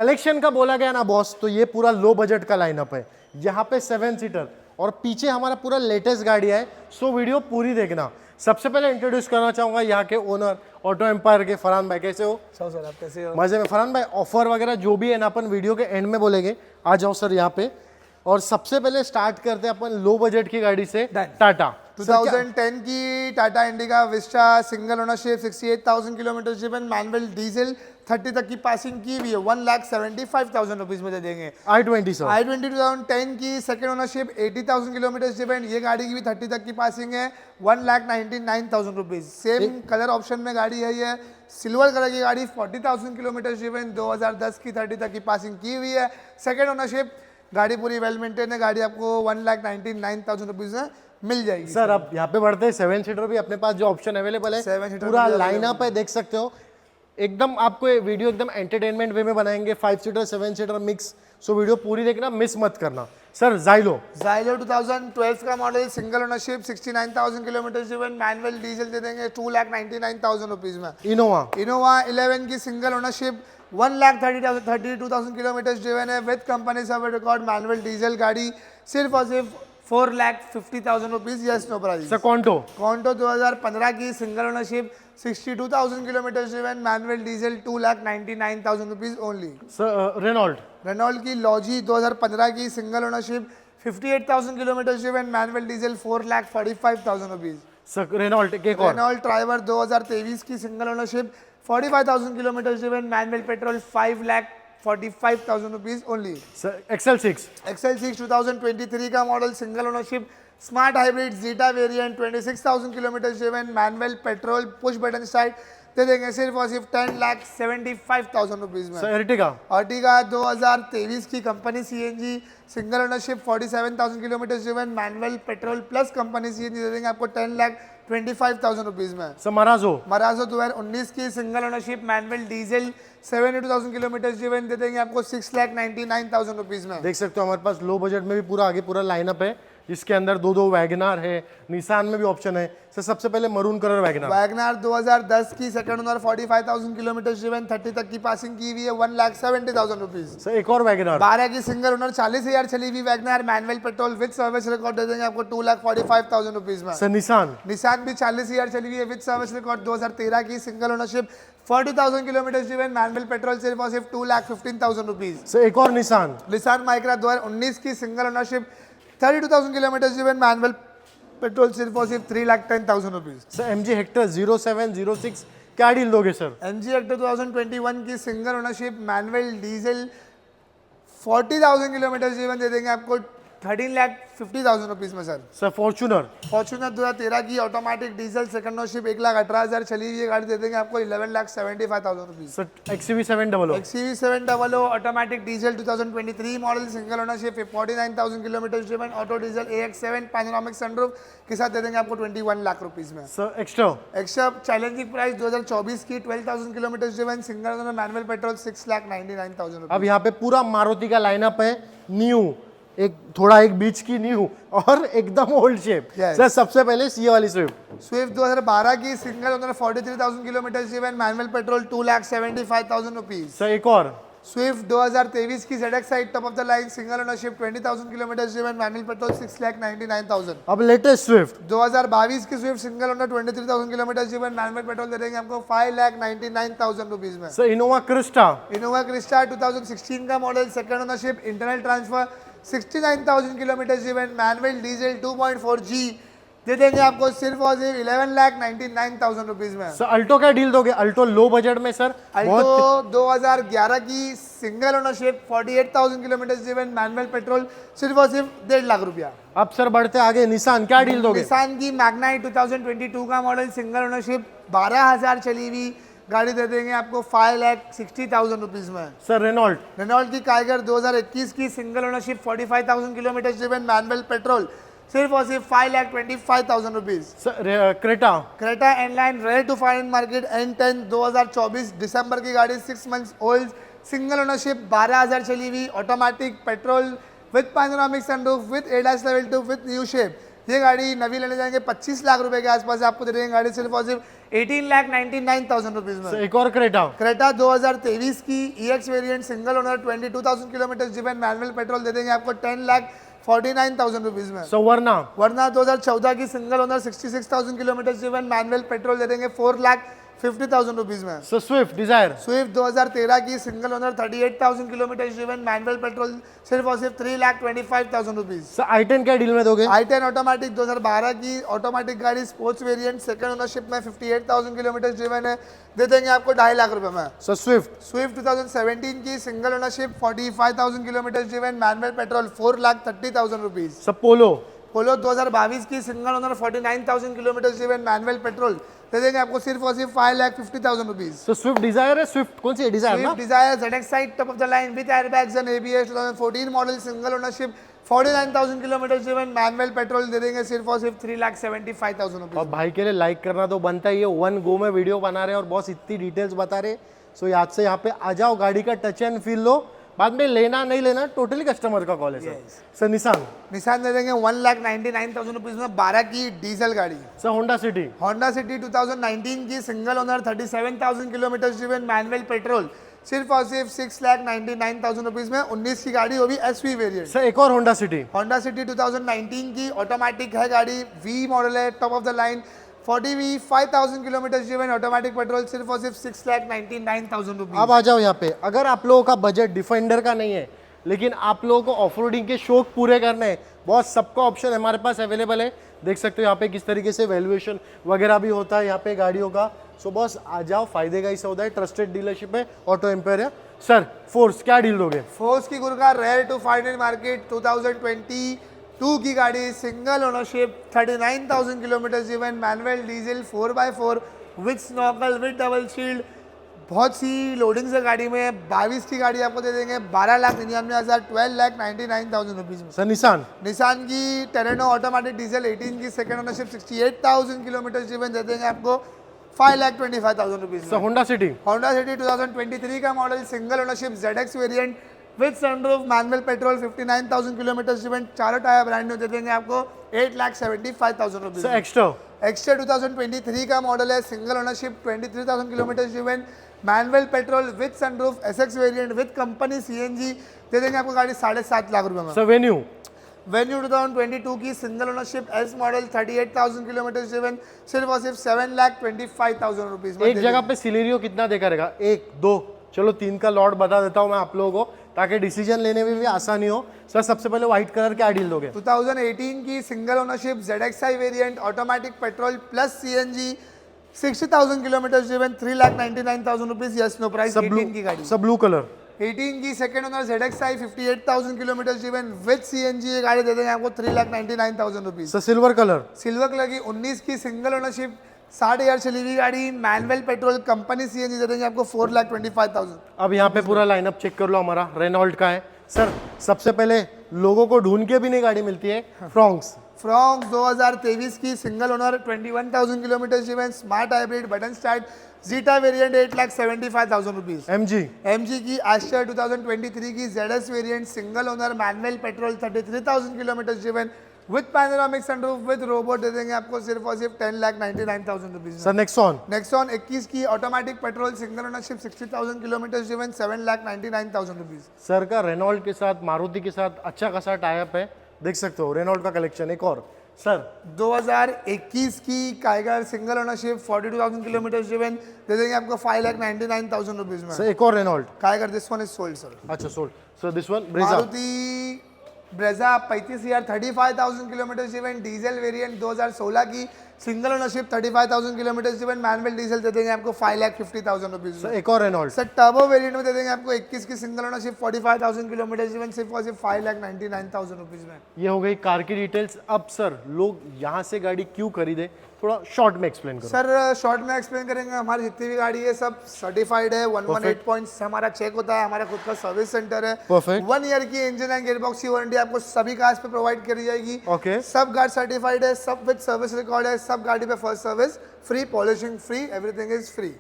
Collection का बोला गया ना बॉस, तो ये पूरा लो बजट का लाइनअप है। यहाँ पे 7 सीटर और पीछे हमारा पूरा लेटेस्ट गाड़ी है, सो वीडियो पूरी देखना। सबसे पहले इंट्रोड्यूस करना चाहूंगा यहाँ के ओनर ऑटो एम्पायर के फरहान भाई। कैसे हो सर? आप कैसे हो? मजे में। फरहान भाई, ऑफर वगैरह जो भी है ना अपन वीडियो के एंड में बोलेंगे। आ जाओ सर यहाँ पे। और सबसे पहले स्टार्ट करते हैं अपन लो बजट की गाड़ी से, टाटा 2010 की Tata indica Vista, single ownership, 68,000 kilometre driven, manual diesel, 30 तक की पासिंग की हुई है, 1,75,000 रुपीज में दे देंगे। i20 सर, i20 2010 की सेकंड ओनरशिप, 80,000 किलोमीटर ड्रिवन, ये गाड़ी की भी 30 तक की पासिंग है, 1,99,000 रुपीज। सेम कलर ऑप्शन में गाड़ी है, ये सिल्वर कलर की गाड़ी, 40,000 किलोमीटर ड्रिवन, 2010 की 30 तक की पासिंग की हुई है, सेकंड ओनरशिप, गाड़ी पूरी वेल मेंटेन है। गाड़ी आपको 1,99,000 रुपीज में मिल जाएगी। सर अब यहाँ पे बढ़ते हैं 7 सीटर भी अपने पास जो ऑप्शन अवेलेबल है, 7 सीटर पूरा लाइनअप है, देख सकते हो। एकदम आपको ये वीडियो एकदम एंटरटेनमेंट वे में बनाएंगे, 5 seater 7 seater mix. So video पूरी देखना, मिस मत करना। सर जाइलो 2012 का model, single ownership, 69,000 kilometre driven, manual diesel दे देंगे 2,99,000 रुपीज में। इनोवा 11 की सिंगल ओनरशिप, 1,32,000 किलोमीटर ड्रिवन है, with company service record, manual diesel गाड़ी, सिर्फ और सिर्फ 4,50,000 रुपीज। Yes no price. Sir Quanto 2015 की single ownership, 62,000 kilometre driven, manual diesel, 2,99,000 rupees only. Sir Renault की लॉजी 2015 की single ownership, 58,000 kilometre driven, manual diesel, 4,45,000 rupees. Sir Renault Triber 2023 की single ownership, 45,000 kilometre driven, manual petrol, 5,45,000 rupees only. Sir XL6 2023 का model, single ownership, smart hybrid Zeta variant, 26,000 kilometre driven, manual petrol, push button start, दे देंगे सिर्फ और सिर्फ 10,75,000 rupees में। Sir Ertiga 2023 की company CNG, single ownership, 47,000 kilometre driven, manual petrol plus company CNG, दे देंगे आपको 10,25,000 रुपीज में। सर मराजो 2019 की single ownership, manual diesel, 72,000 kilometre driven, दे देंगे आपको 6,99,000 रुपीज में। देख सकते हो हमारे पास लो बजट में भी पूरा आगे पूरा लाइनअप है, जिसके अंदर दो वैगनार है, निसान में भी ऑप्शन है। सर सबसे पहले मरून कलर वैगनार 2010 की सेकंड ओनर, 45,000 किलोमीटर ड्रिवन, 30 तक की पासिंग की हुई है, 1,70,000 रुपीज। सर एक और वैगनार 12 की सिंगल ओनर, 40,000 चली हुई Wagon R, manual petrol with service record, दे देंगे आपको 2,45,000 रुपीज में। सर निसान भी 40,000 चली हुई है विद सर्विस रिकॉर्ड, 2013 की single ownership, 40,000 kilometre driven, manual petrol, सिर्फ और सिर्फ 2,15,000 रुपीज। सर एक और निसान माइक्रा 2019 की single ownership, 32,000 kilometre driven, manual petrol, सिर्फ और सिर्फ 3,10,000 रुपीज। सर MG हेक्टर 0706 क्या डील दोगे सर? MG हेक्टर 2021 की single ownership, manual diesel, 40,000 kilometre driven, दे देंगे आपको 13,50,000 रुपीज में। सर फॉर्च्यूनर 2013 की ऑटोमेटिक डीजल, सेकंड ओनरशिप, 1,18,000 चली हुई है गाड़ी, दे देंगे आपको 11,75,000 rupees. Sir XCV700 XCV700 automatic diesel 2023 model, single ownership, 49,000 kilometre driven, auto diesel, AX7 panoramic sunroof के साथ, दे देंगे आपको 21 लाख रुपीज में। सर एक्स्ट्रा चैलेंजिंग प्राइस 2024 की, 12,000 kilometre driven, single owner, manual petrol, 6,99,000 rupees. अब यहाँ पे पूरा मारुति का लाइनअप है, न्यू, एक बीच की न्यू और एकदम ओल्ड शेप। सर सबसे पहले ये वाली स्विफ्ट 2012 की single owner, 43,000 kilometre driven, manual petrol, 2,75,000 rupees. Sir एक और स्विफ्ट 2023 की ZX top of the line, single ownership, 20,000 kilometre driven, manual petrol, 6,99,000। अब लेटेस्ट स्विफ्ट 2022 की Swift single owner, 23,000 kilometre driven, manual petrol, दे देंगे आपको 5,99,000 रुपीज में। सर इनोवा क्रिस्टा 2016 का model, second ownership, internal transfer, 69,000 kilometre driven, manual diesel, 2.4G, दे देंगे आपको सिर्फ और सिर्फ 11,99,000 रुपीज में। सर अल्टो क्या डील दोगे? अल्टो लो बजट में सर, अल्टो 2011 की single ownership, 48,000 kilometre driven, manual petrol, सिर्फ और सिर्फ 1.5 लाख रुपया। अब सर बढ़ते आगे, निसान क्या डील दोगे? निसान की मैग्नाइट 2022 का मॉडल, सिंगल ओनरशिप, 12,000 चली हुई गाड़ी, दे देंगे आपको 5,60,000 रुपीज में। सर रेनॉल्ट की काइगर 2021 की single ownership, 45,000 kilometre driven, manual petrol, सिर्फ और सिर्फ 5,25,000 rupees. Creta N Line rare to find market, N10 2024 दिसंबर की गाड़ी, 6 मंथ्स ओल्ड, सिंगल ओनरशिप, 12,000 चली हुई, automatic, petrol, with panoramic sunroof, with ADAS level 2, with new shape, ये गाड़ी नवी लेने जाएंगे 25 लाख रुपए के आसपास आपको दे देंगे गाड़ी सिर्फ और सिर्फ 18,99,000 रुपीज में। एक और क्रेटा, क्रेटा 2023 की EX variant single owner 22,000 kilometre driven manual petrol दे देंगे आपको 10,49,000 रुपीज में। वर्ना, वरना 2014 की single owner 66,000 kilometre driven manual petrol दे देंगे 4,50,000 रुपीज में। स्विफ्ट डिजायर, स्विफ्ट 2013 की single owner 38,000 kilometre driven manual petrol सिर्फ और सिर्फ 3,25,000 रुपीज। i10 क्या डील में दोगे? i10 ऑटोमेटिक 2012 की ऑटोमेटिक गाड़ी स्पोर्ट्स वेरिएंट सेकंड ओनरशिप में 58,000 किलोमीटर ड्रिवन है, दे देंगे आपको 2.5 लाख रुपए में। स्विफ्ट स्विफ्ट 2017 की single ownership 45,000 kilometre driven manual petrol 4,30,000 rupees. Polo, Polo 2022 की single owner 49,000 kilometre driven manual petrol दे देंगे आपको सिर्फ और सिर्फ 5,50,000 रुपीज। स्विफ्ट डिजायर है, स्विफ्ट कौन सी है? डिजायर ना? Swift Dzire ZXi top of the line with airbags and ABS 2014 model single ownership 49,000 kilometre driven manual petrol दे देंगे सिर्फ और सिर्फ 3,75,000 रुपीज। और भाई के लिए लाइक करना तो बनता ही है, वन गो में वीडियो बना रहे हैं और बॉस इतनी डिटेल्स बता रहे, सो याद से यहाँ पे आ जाओ, गाड़ी का टच एंड फील लो, बाद में लेना नहीं लेना टोटली कस्टमर का कॉल है सर। सर निशान दे देंगे 1,99,000 रुपीज में 12 की डीजल गाड़ी। Sir Honda city, Honda city 2019 की single owner 37,000 kilometre driven manual petrol सिर्फ और सिर्फ 6,99,000 रुपीज में 19 की गाड़ी, वो भी SV वेरिएंट। सर एक और होंडा सिटी, होंडा सिटी 2019 की ऑटोमेटिक है गाड़ी, V मॉडल है, top of the line 45,000 kilometre driven automatic petrol सिर्फ और सिर्फ 6,99,000 रुपीज। अब आ जाओ यहाँ पे, अगर आप लोगों का बजट डिफेंडर का नहीं है लेकिन आप लोगों को ऑफरोडिंग के शौक पूरे करने हैं, बहुत सबका ऑप्शन हमारे पास अवेलेबल है। देख सकते हो यहाँ पे किस तरीके से वैल्यूएशन वगैरह भी होता है यहाँ पे गाड़ियों का। सो बॉस आ जाओ, फायदे का ही सौदा है, ट्रस्टेड डीलरशिप है ऑटो एम्पायर है। सर फोर्स क्या डील दोगे? फोर्स की Gurkha rare to find in market 2022 की गाड़ी single ownership 39,000 kilometre driven manual diesel 4x4 with snorkel with double shield, बहुत सी लोडिंग्स है गाड़ी में। 22 की गाड़ी आपको दे देंगे 12,99,000 12,99,000 रुपीज में। सर निशान की टेरेनो ऑटोमेटिक डीजल 18 की सेकंड ओनरशिप 68,000 किलोमीटर ड्रिवन दे देंगे आपको 5,25,000 रुपीज सर में। होंडा सिटी 2023 का model single ownership ZX variant with sunroof manual petrol 59,000 kilometre driven, चारों टायर ब्रांड न्यू दे देंगे आपको 8,75,000 रुपीज। सर एक्स्ट्रा 2023 का मॉडल है single ownership 23,000 kilometre driven manual petrol with sunroof SX variant with company CNG दे देंगे आपको गाड़ी 7.5 लाख रुपए में। सर वेन्यू 2022 की single ownership S model 38,000 kilometre driven सिर्फ और सिर्फ 7,25,000 रुपीज में। एक जगह पे सिलेरियो कितना दे करेगा? 1 2 चलो 3 का लॉट बता देता हूँ मैं आप लोगों को ताकि डिसीजन लेने में भी आसानी हो। सर सबसे पहले व्हाइट कलर क्या डील दोगे? 2018 की single ownership ZXi variant automatic petrol plus CNG 60,000 kilometre driven 3,99,000 rupees. Yes no price 18 की गाड़ी। सब ब्लू कलर 18 की second owner ZXi 58,000 kilometre driven with CNG ये गाड़ी दे देंगे आपको 3,99,000 रुपीज। सर सिल्वर कलर की 19 की सिंगल ओनरशिप 60,000 चली हुई गाड़ी मैनुअल पेट्रोल कंपनी CNG दे देंगे आपको 4,25,000। अब यहाँ पे पूरा लाइनअप चेक कर लो, हमारा रेनॉल्ट का है। सर सबसे पहले लोगों को ढूंढ के भी नहीं गाड़ी मिलती है, फ्रॉन्क्स 2023 की single owner 21,000 kilometre driven smart hybrid button start Zeta variant 8,75,000 rupees. MG की आस्टर 2023 की ZS variant single owner manual petrol 33,000 kilometre driven with panoramic sunroof with robot दे देंगे आपको सिर्फ और सिर्फ 10,99,000 रुपीज। सर नेक्सॉन 21 की automatic petrol single ownership 60,000 kilometre driven 7,99,000 rupees. Sir का रेनॉल्ट के साथ मारुति के साथ अच्छा खासा टाइप है, देख सकते हो रेनॉल्ट का कलेक्शन। एक और सर 2021 की Kiger single ownership 42,000 kilometre driven दे देंगे आपको 5,99,000 रुपीज में। सर एक और Renault Kiger this one is sold sir. अच्छा sold. Sir this one Brezza Maruti Brezza 35,000 kilometre driven diesel variant 2016 की single ownership 35,000 kilometre driven manual diesel दे देंगे आपको 5,50,000 रुपीज। सर एक और रेनॉल्ट सर टर्बो वेरिएंट में दे देंगे आपको 21 की सिंगल ओनरशिप 45,000 किलोमीटर ड्रिवन सिर्फ और सिर्फ 5,99,000 रुपीज में। ये हो गई कार की डिटेल्स। अब सर लोग यहाँ से गाड़ी क्यों खरीदे, थोड़ा शॉर्ट में एक्सप्लेन करो। सर शॉर्ट में एक्सप्लेन करेंगे। हमारी जितनी भी गाड़ी है सब सर्टिफाइड है, 118 पॉइंट्स हमारा चेक होता है, हमारा खुद का सर्विस सेंटर है। परफेक्ट। 1 ईयर की इंजन एंड गियरबॉक्स की वारंटी आपको सभी कार्स पे प्रोवाइड करी जाएगी। ओके। सब गाड़ी सर्टिफाइड है, सब विद सर्विस रिकॉर्ड है, सब गाड़ी पे first service free, polishing free, everything is free.